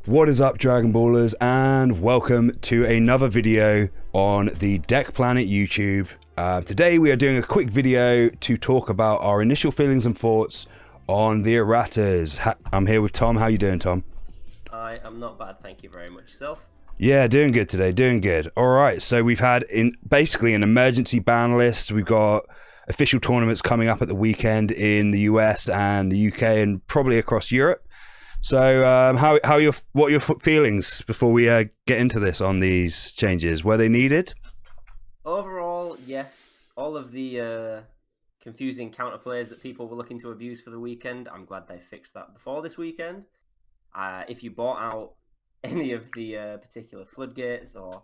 What is up, Dragon Ballers, and welcome to another video on the Deckplanet YouTube. Today we are doing a quick video to talk about our initial feelings and thoughts on the Erratas. I'm here with Tom. How you doing, Tom? I am not bad, thank you very much. Yourself? Yeah, doing good today, doing good. Alright, so we've had basically an emergency ban list. We've got official tournaments coming up at the weekend in the US and the UK and probably across Europe. So, what are your feelings before we get into this on these changes? Were they needed? Overall, yes. All of the confusing counterplays that people were looking to abuse for the weekend, I'm glad they fixed that before this weekend. If you bought out any of the particular floodgates or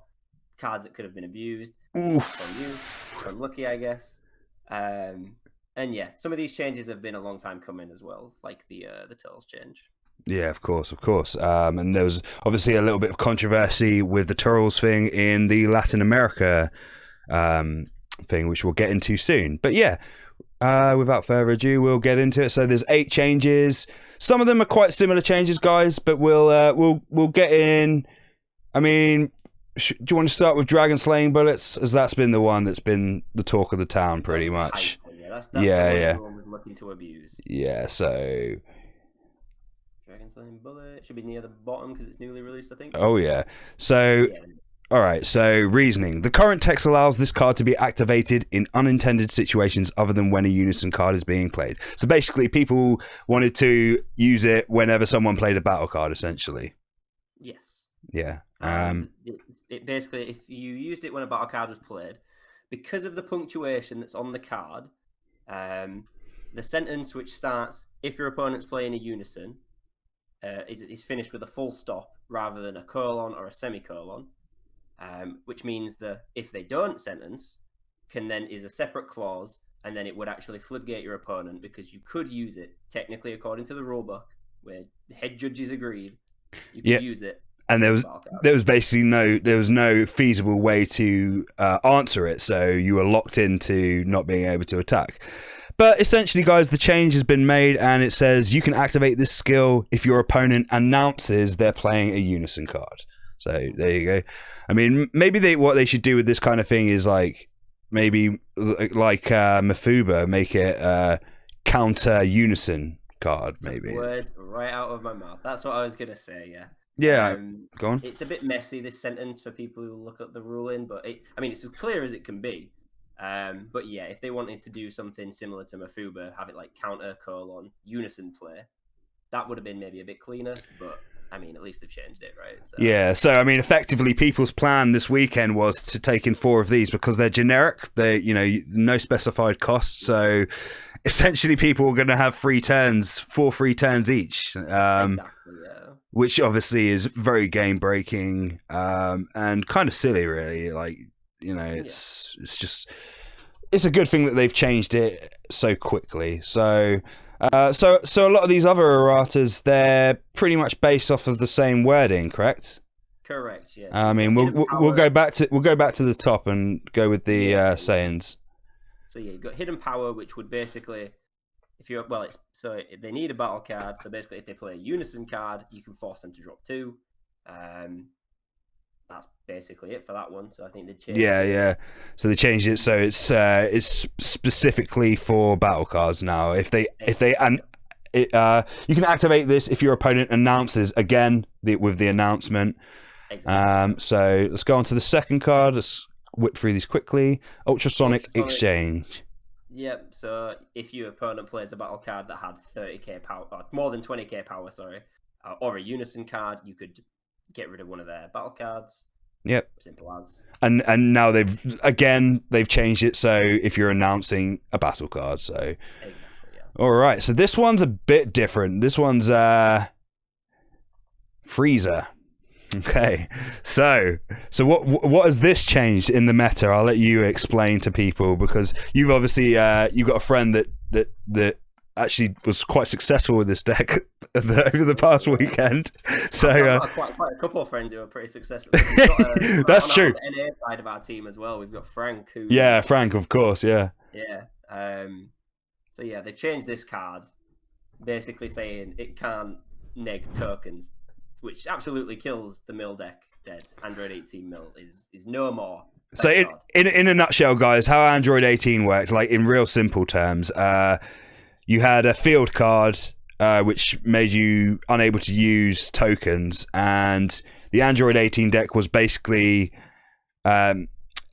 cards that could have been abused, Oof. unlucky, I guess. And yeah, some of these changes have been a long time coming as well, like the Turtles change. Yeah, of course. And there was obviously a little bit of controversy with the Turtles thing in the Latin America thing, which we'll get into soon. But yeah, without further ado, we'll get into it. So there's 8 changes. Some of them are quite similar changes, guys, but we'll get in. I mean, do you want to start with Dragon Slaying Bullets, as that's been the one that's been the talk of the town pretty much? That's yeah. Everyone was looking to abuse. Yeah, so Dragon Slaying Bullet should be near the bottom because it's newly released, I think. Oh yeah. So yeah. All right, so reasoning. The current text allows this card to be activated in unintended situations other than when a unison card is being played. So basically, people wanted to use it whenever someone played a battle card, essentially. Yes. Yeah. It basically, if you used it when a battle card was played, because of the punctuation that's on the card, the sentence which starts, if your opponent's playing a unison, is finished with a full stop rather than a colon or a semicolon. Which means that if they don't sentence, is a separate clause, and then it would actually floodgate your opponent because you could use it technically according to the rulebook, where the head judges agreed you could use it. And there was basically no feasible way to answer it, so you were locked into not being able to attack. But essentially, guys, the change has been made, and it says you can activate this skill if your opponent announces they're playing a unison card. So there you go. I mean, maybe what they should do with this kind of thing is maybe Mafuba, make it a counter unison card. Maybe. Word right out of my mouth. That's what I was gonna say. Yeah. Yeah. Go on. It's a bit messy, this sentence, for people who look at the ruling, but it's as clear as it can be. But yeah, if they wanted to do something similar to Mafuba, have it like counter colon unison play, that would have been maybe a bit cleaner. But I mean, at least they've changed it, right? So. Yeah, so I mean, effectively, people's plan this weekend was to take in 4 of these because they're generic. They, no specified costs. So essentially, people are going to have 4 free turns each. Exactly, yeah. Which obviously is very game breaking and kind of silly, really. It's a good thing that they've changed it so quickly. So a lot of these other erratas, they're pretty much based off of the same wording, correct? Correct. Yeah. I mean, we'll go back to the top and go with the sayings. So yeah, you've got hidden power, which would basically, they need a battle card. So basically, if they play a unison card, you can force them to drop 2. That's basically it for that one. So I think they changed. Yeah. So they changed it so it's specifically for battle cards now. You can activate this if your opponent announces again with the announcement. Exactly. So let's go on to the second card. Let's whip through these quickly. Ultrasonic Exchange. Yep. So if your opponent plays a battle card that had 30k power, or more than 20k power, or a unison card, you could get rid of one of their battle cards. Yep. Simple as. And now they've changed it so if you're announcing a battle card, so exactly, yeah. All right. So this one's a bit different. This one's Freezer. Okay. So what has this changed in the meta? I'll let you explain to people because you've obviously you've got a friend that actually was quite successful with this deck over the past weekend. So I've got quite a couple of friends who are pretty successful. That's true. On the NA side of our team as well, we've got Frank. Frank, of course, yeah. Yeah. So yeah, they've changed this card, basically saying it can't neg tokens. which absolutely kills the mill deck dead. Android 18 mill is no more. So in a nutshell, guys, how Android 18 worked, like in real simple terms, you had a field card which made you unable to use tokens, and the Android 18 deck was basically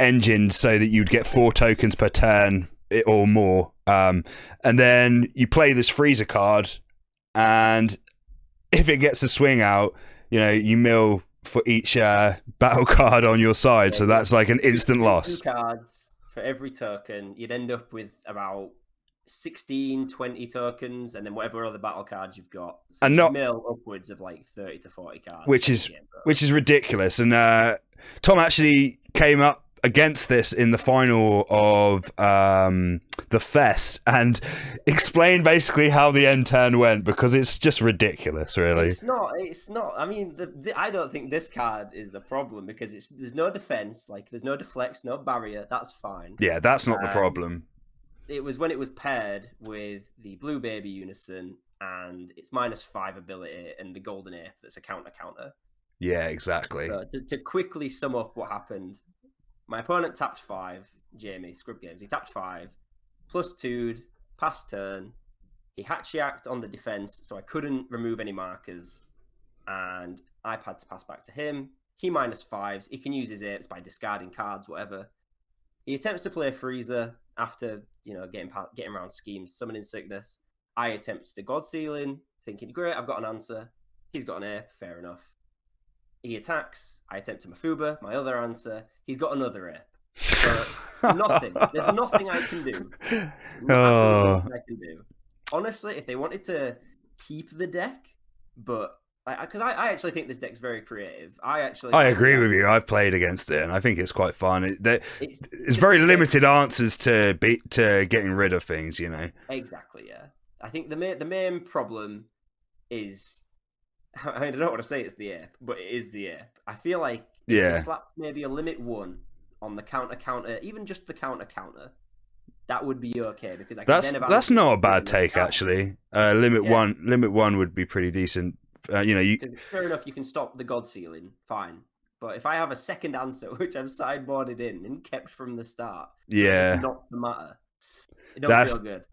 engined so that you'd get 4 tokens per turn or more, and then you play this freezer card, and if it gets a swing out, you mill for each battle card on your side, so that's like an instant loss. 2 cards for every token. You'd end up with about 16, 20 tokens, and then whatever other battle cards you've got. So and you not mill upwards of like 30 to 40 cards, which is ridiculous. And Tom actually came up against this in the final of the fest and explained basically how the end turn went, because it's just ridiculous, really. It's not. I mean, I don't think this card is a problem, because there's no defense, like there's no deflect, no barrier. That's fine. Yeah, that's not the problem. It was when it was paired with the Blue Baby Unison and its -5 ability and the Golden Ape that's a counter. Yeah, exactly. So to quickly sum up what happened, my opponent tapped 5, Jamie, Scrib Games. He tapped 5, +2'd, past turn. He hatchiacked on the defense, so I couldn't remove any markers, and I had to pass back to him. He -5s. He can use his apes by discarding cards, whatever. He attempts to play Freezer after, getting around schemes, summoning sickness. I attempt to God Sealing, thinking, great, I've got an answer. He's got an ape, fair enough. He attacks. I attempt to Mafuba, my other answer. He's got another ape. So nothing. There's nothing I can do. Absolutely nothing I can do. Honestly, if they wanted to keep the deck, but because I actually think this deck's very creative. I agree with you. I've played against it, and I think it's quite fun. It's very limited answers to getting rid of things, Exactly, yeah. I think the main problem is, I mean, I don't want to say it's the ape, but it is the ape. I feel like if they slap maybe a limit 1 on the counter, even just the counter, that would be okay, because that's not a bad take, actually. Limit 1 would be pretty decent. Fair enough, you can stop the God Sealing, fine. But if I have a second answer, which I've sideboarded in and kept from the start, it's not the matter. It don't feel good.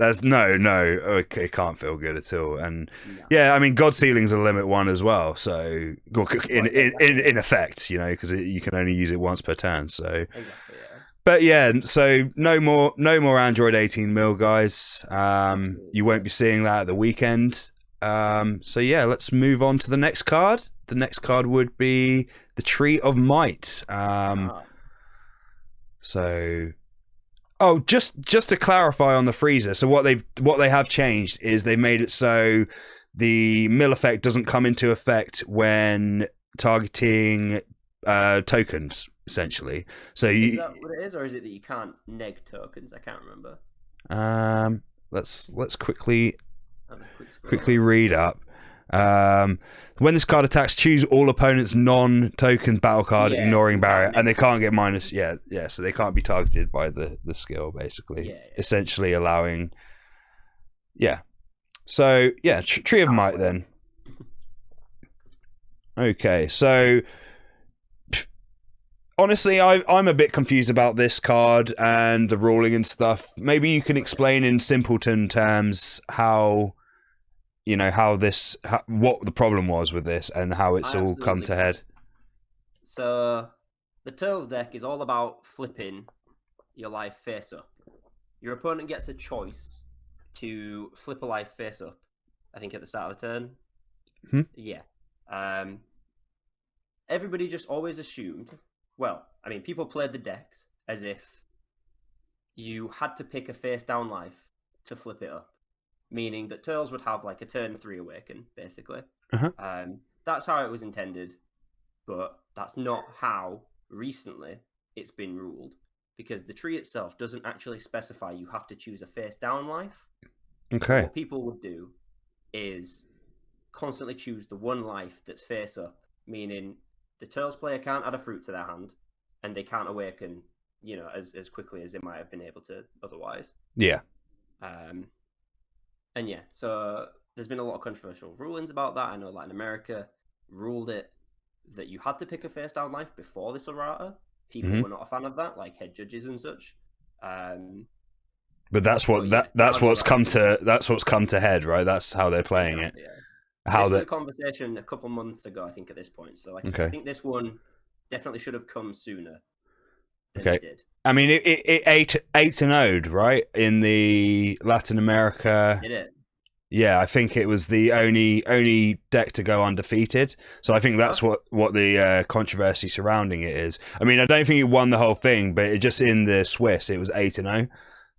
It can't feel good at all. And I mean, God Sealing's a limit 1 as well. So in effect, because you can only use it once per turn. So exactly, yeah. But so no more Android 18 mil, guys. You won't be seeing that at the weekend. So let's move on to the next card. The next card would be the Tree of Might. Just to clarify on the freezer. So what they have changed is they made it so the mill effect doesn't come into effect when targeting tokens, essentially. So is that what it is, or is it that you can't neg tokens? I can't remember. Let's quickly read up. When this card attacks, choose all opponents' non-token battle card, ignoring barrier, and they can't get minus. So they can't be targeted by the skill, basically. Essentially allowing. So Tree of Might then. Okay, so honestly, I'm a bit confused about this card and the ruling and stuff. Maybe you can explain in simpleton terms how what the problem was with this and how it's all come to head. So the Turtles deck is all about flipping your life face up. Your opponent gets a choice to flip a life face up, I think at the start of the turn. Yeah. Everybody just always assumed, well, I mean, people played the decks as if you had to pick a face down life to flip it up. Meaning that Turtles would have like a turn 3 awaken, basically. That's how it was intended, but that's not how recently it's been ruled, because the tree itself doesn't actually specify you have to choose a face down life. Okay. So what people would do is constantly choose the one life that's face up, meaning the Turtles player can't add a fruit to their hand, and they can't awaken, as quickly as they might have been able to otherwise. Yeah. And so there's been a lot of controversial rulings about that. I know Latin America ruled it that you had to pick a face down life before this errata. People Mhm. were not a fan of that, like head judges and such. But that's what that's what's come to head, right? That's how they're playing it. Yeah. How this was that a conversation a couple months ago, I think, at this point. So, like, Okay. I think this one definitely should have come sooner than Okay. it did. I mean, it 8-0'd, right, in the Latin America. Did it? Yeah, I think it was the only deck to go undefeated. So I think that's what the controversy surrounding it is. I mean, I don't think it won the whole thing, but it just in the Swiss, it was 8-0.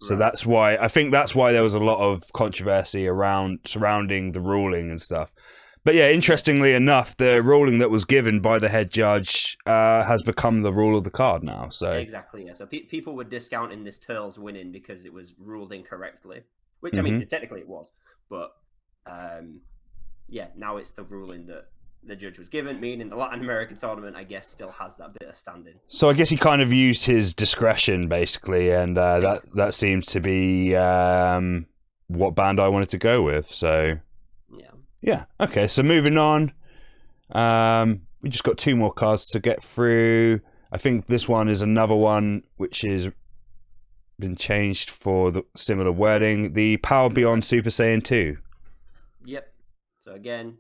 So that's why there was a lot of controversy surrounding the ruling and stuff. But yeah, interestingly enough, the ruling that was given by the head judge has become the rule of the card now. So exactly, yeah. So people were discounting this Turles winning because it was ruled incorrectly, which I mean, technically it was, but yeah, now it's the ruling that the judge was given, meaning the Latin American tournament, I guess, still has that bit of standing. So I guess he kind of used his discretion, basically, and that seems to be what Bandai wanted to go with. So yeah. Okay, so moving on, we just got 2 more cards to get through. I think this one is another one which is been changed for the similar wording. The Power Beyond Super Saiyan 2. Yep. So again,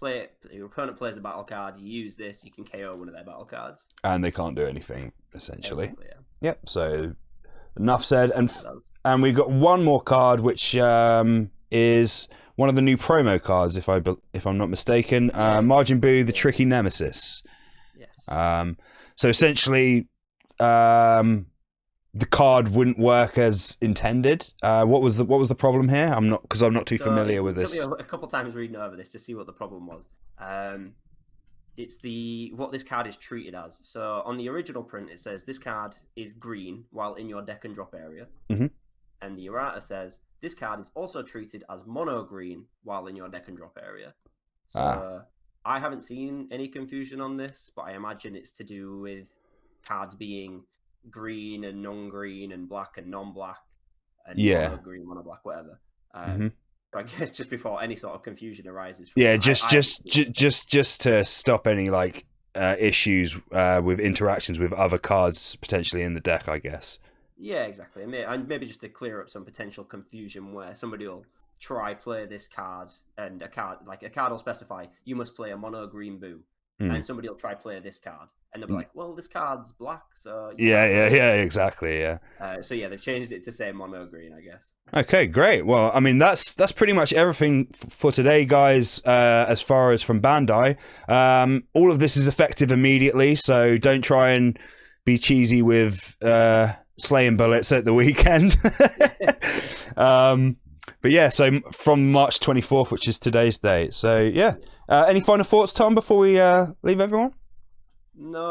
your opponent plays a battle card, you use this, you can KO one of their battle cards. And they can't do anything, essentially. Exactly, yeah. Yep, so enough said. And we've got one more card, which is one of the new promo cards, if I'm not mistaken. Majin Buu, the Tricky Nemesis. Yes. So essentially, the card wouldn't work as intended. What was the problem here? I'm not too familiar with this. It took me a couple times reading over this to see what the problem was. It's what this card is treated as. So on the original print, it says this card is green while in your deck and drop area, and the errata says this card is also treated as mono green while in your deck and drop area. So I haven't seen any confusion on this, but I imagine it's to do with cards being green and non-green and black and non-black and mono green, mono black, whatever. I guess just before any sort of confusion arises. Just to stop any issues with interactions with other cards potentially in the deck, I guess. Yeah, exactly. And maybe just to clear up some potential confusion where somebody will try play this card and a card will specify you must play a mono green Buu, and somebody will try play this card and they'll be like, well, this card's black, so exactly. So yeah, they've changed it to say mono green, I guess. Okay, great. Well, I mean that's pretty much everything for today, guys. As far as from Bandai, all of this is effective immediately, so don't try and be cheesy with slaying bullets at the weekend. But yeah, so from March 24th, which is today's date. So yeah, any final thoughts, Tom, before we leave everyone? No,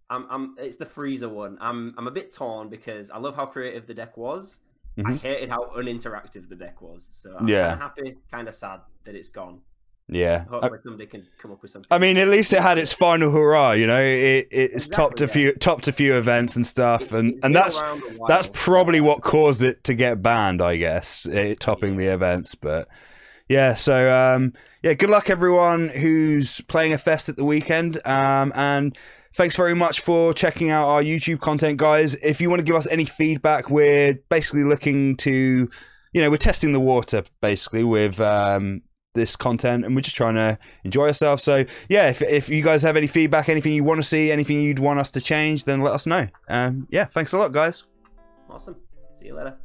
I'm it's the freezer one. I'm a bit torn because I love how creative the deck was. I hated how uninteractive the deck was. So I'm kind of happy, kind of sad that it's gone. Yeah, hopefully somebody can come up with something. I mean, at least it had its final hurrah. You know, it's topped a few events and stuff, and that's probably what caused it to get banned, I guess. Topping the events, but yeah. So good luck everyone who's playing a fest at the weekend, and thanks very much for checking out our YouTube content, guys. If you want to give us any feedback, we're basically looking to, we're testing the water basically with this content, and we're just trying to enjoy ourselves. So yeah, if you guys have any feedback, anything you want to see, anything you'd want us to change, then let us know. Thanks a lot, guys. Awesome. See you later.